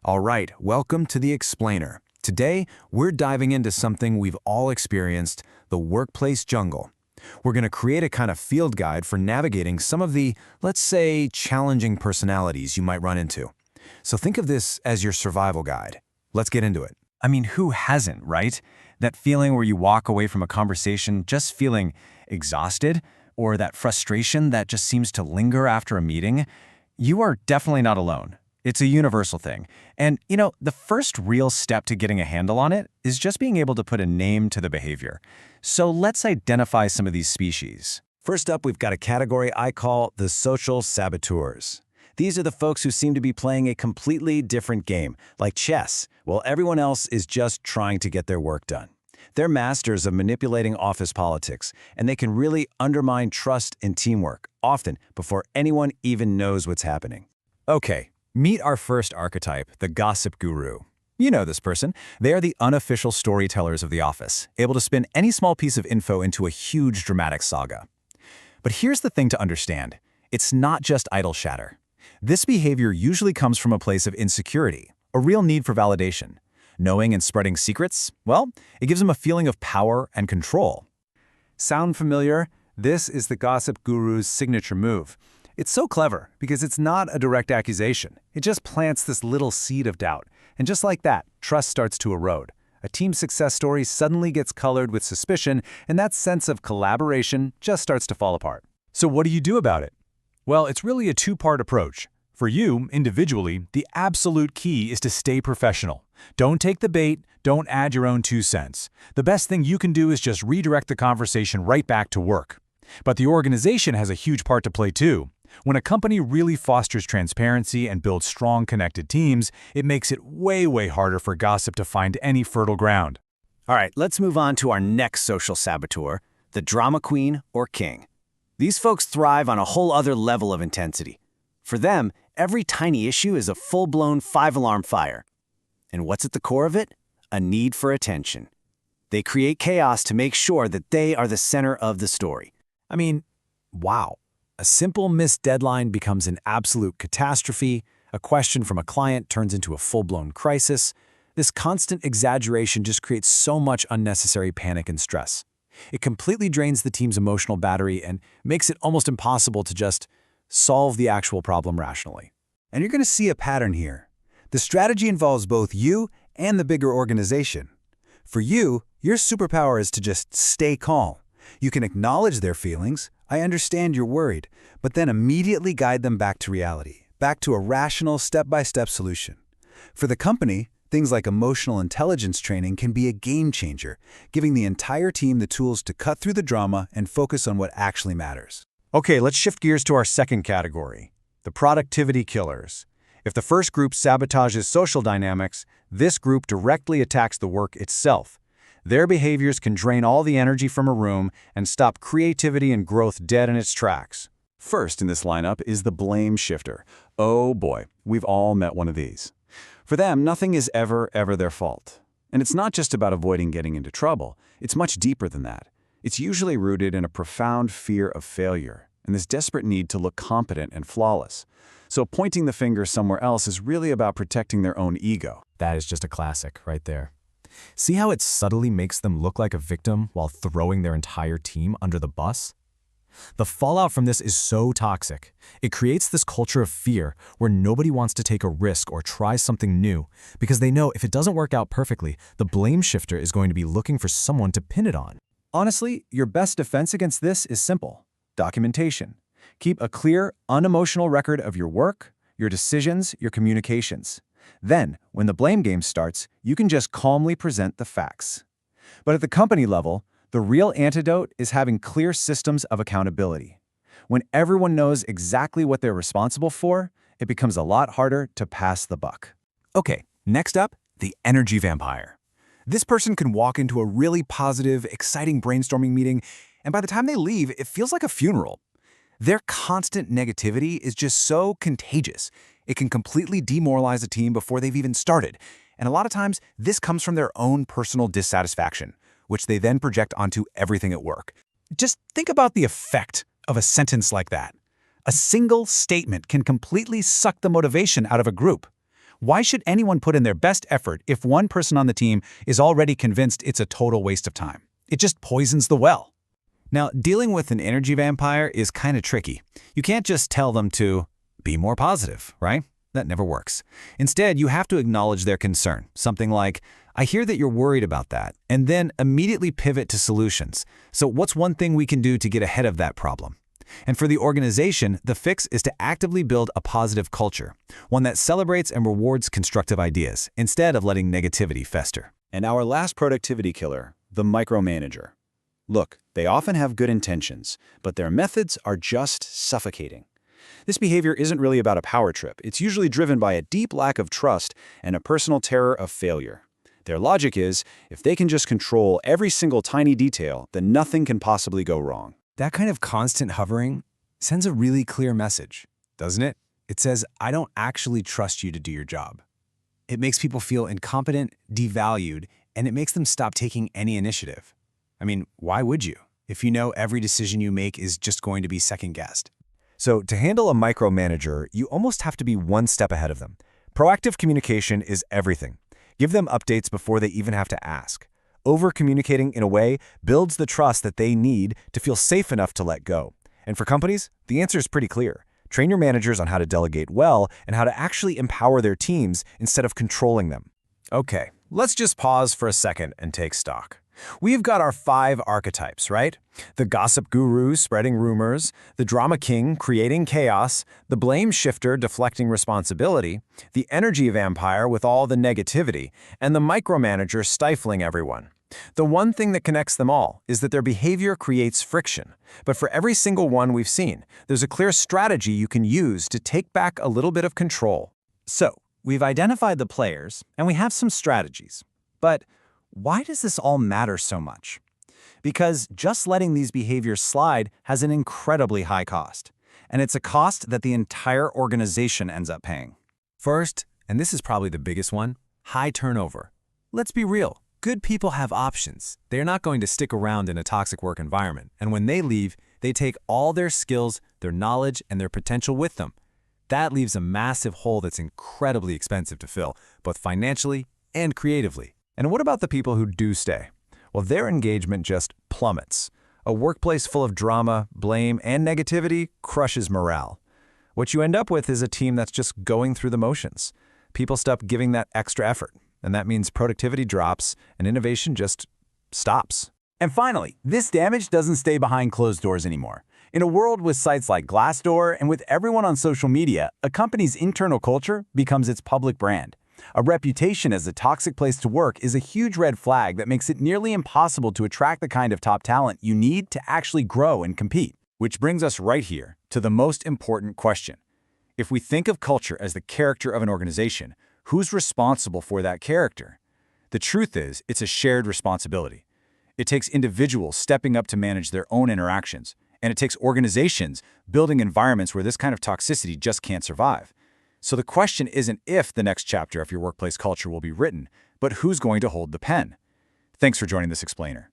All right, welcome to The Explainer. Today, we're diving into something we've all experienced, the workplace jungle. We're going to create a kind of field guide for navigating some of the, let's say, challenging personalities you might run into. So think of this as your survival guide. Let's get into it. I mean, who hasn't, right? That feeling where you walk away from a conversation just feeling exhausted, or that frustration that just seems to linger after a meeting. You are definitely not alone. It's a universal thing. And, the first real step to getting a handle on it is just being able to put a name to the behavior. So let's identify some of these species. First up, we've got a category I call the social saboteurs. These are the folks who seem to be playing a completely different game, like chess, while everyone else is just trying to get their work done. They're masters of manipulating office politics, and they can really undermine trust and teamwork, often before anyone even knows what's happening. Okay, meet our first archetype, the gossip guru. You know this person. They are the unofficial storytellers of the office, able to spin any small piece of info into a huge dramatic saga. But here's the thing to understand. It's not just idle chatter. This behavior usually comes from a place of insecurity, a real need for validation. Knowing and spreading secrets, well, it gives them a feeling of power and control. Sound familiar? This is the gossip guru's signature move. It's so clever because it's not a direct accusation. It just plants this little seed of doubt. And just like that, trust starts to erode. A team success story suddenly gets colored with suspicion, and that sense of collaboration just starts to fall apart. So what do you do about it? Well, it's really a two-part approach. For you, individually, the absolute key is to stay professional. Don't take the bait, don't add your own 2 cents. The best thing you can do is just redirect the conversation right back to work. But the organization has a huge part to play too. When a company really fosters transparency and builds strong connected teams, it makes it way harder for gossip to find any fertile ground. All right, let's move on to our next social saboteur, the drama queen or king. These folks thrive on a whole other level of intensity. For them, every tiny issue is a full-blown 5-alarm fire. And what's at the core of it? A need for attention. They create chaos to make sure that they are the center of the story. I mean, wow. A simple missed deadline becomes an absolute catastrophe. A question from a client turns into a full-blown crisis. This constant exaggeration just creates so much unnecessary panic and stress. It completely drains the team's emotional battery and makes it almost impossible to just solve the actual problem rationally. And you're going to see a pattern here. The strategy involves both you and the bigger organization. For you, your superpower is to just stay calm. You can acknowledge their feelings. I understand you're worried, but then immediately guide them back to reality, back to a rational step-by-step solution. For the company, things like emotional intelligence training can be a game changer, giving the entire team the tools to cut through the drama and focus on what actually matters. Okay, let's shift gears to our second category, the productivity killers. If the first group sabotages social dynamics, this group directly attacks the work itself. Their behaviors can drain all the energy from a room and stop creativity and growth dead in its tracks. First in this lineup is the blame shifter. Oh boy, we've all met one of these. For them, nothing is ever their fault. And it's not just about avoiding getting into trouble. It's much deeper than that. It's usually rooted in a profound fear of failure and this desperate need to look competent and flawless. So pointing the finger somewhere else is really about protecting their own ego. That is just a classic right there. See how it subtly makes them look like a victim while throwing their entire team under the bus? The fallout from this is so toxic. It creates this culture of fear where nobody wants to take a risk or try something new because they know if it doesn't work out perfectly, the blame shifter is going to be looking for someone to pin it on. Honestly, your best defense against this is simple: documentation. Keep a clear, unemotional record of your work, your decisions, your communications. Then, when the blame game starts, you can just calmly present the facts. But at the company level, the real antidote is having clear systems of accountability. When everyone knows exactly what they're responsible for, it becomes a lot harder to pass the buck. Okay, next up, the energy vampire. This person can walk into a really positive, exciting brainstorming meeting, and by the time they leave, it feels like a funeral. Their constant negativity is just so contagious. It can completely demoralize a team before they've even started. And a lot of times, this comes from their own personal dissatisfaction, which they then project onto everything at work. Just think about the effect of a sentence like that. A single statement can completely suck the motivation out of a group. Why should anyone put in their best effort if one person on the team is already convinced it's a total waste of time? It just poisons the well. Now, dealing with an energy vampire is kind of tricky. You can't just tell them to be more positive, right? That never works. Instead, you have to acknowledge their concern. Something like, I hear that you're worried about that, and then immediately pivot to solutions. So what's one thing we can do to get ahead of that problem? And for the organization, the fix is to actively build a positive culture, one that celebrates and rewards constructive ideas, instead of letting negativity fester. And our last productivity killer, the micromanager. Look, they often have good intentions, but their methods are just suffocating. This behavior isn't really about a power trip. It's usually driven by a deep lack of trust and a personal terror of failure. Their logic is, if they can just control every single tiny detail, then nothing can possibly go wrong. That kind of constant hovering sends a really clear message, doesn't it? It says, I don't actually trust you to do your job. It makes people feel incompetent, devalued, and it makes them stop taking any initiative. I mean, why would you, if you know every decision you make is just going to be second-guessed? So to handle a micromanager, you almost have to be one step ahead of them. Proactive communication is everything. Give them updates before they even have to ask. Over-communicating in a way builds the trust that they need to feel safe enough to let go. And for companies, the answer is pretty clear. Train your managers on how to delegate well and how to actually empower their teams instead of controlling them. Okay, let's just pause for a second and take stock. We've got our 5 archetypes, right? The gossip guru spreading rumors, the drama king creating chaos, the blame shifter deflecting responsibility, the energy vampire with all the negativity, and the micromanager stifling everyone. The one thing that connects them all is that their behavior creates friction. But for every single one we've seen, there's a clear strategy you can use to take back a little bit of control. So, we've identified the players, and we have some strategies. But why does this all matter so much? Because just letting these behaviors slide has an incredibly high cost. And it's a cost that the entire organization ends up paying. First, and this is probably the biggest one, high turnover. Let's be real. Good people have options. They're not going to stick around in a toxic work environment. And when they leave, they take all their skills, their knowledge, and their potential with them. That leaves a massive hole that's incredibly expensive to fill, both financially and creatively. And what about the people who do stay? Well, their engagement just plummets. A workplace full of drama, blame, and negativity crushes morale. What you end up with is a team that's just going through the motions. People stop giving that extra effort, and that means productivity drops and innovation just stops. And finally, this damage doesn't stay behind closed doors anymore. In a world with sites like Glassdoor and with everyone on social media, a company's internal culture becomes its public brand. A reputation as a toxic place to work is a huge red flag that makes it nearly impossible to attract the kind of top talent you need to actually grow and compete. Which brings us right here to the most important question. If we think of culture as the character of an organization, who's responsible for that character? The truth is, it's a shared responsibility. It takes individuals stepping up to manage their own interactions, and it takes organizations building environments where this kind of toxicity just can't survive. So the question isn't if the next chapter of your workplace culture will be written, but who's going to hold the pen. Thanks for joining this explainer.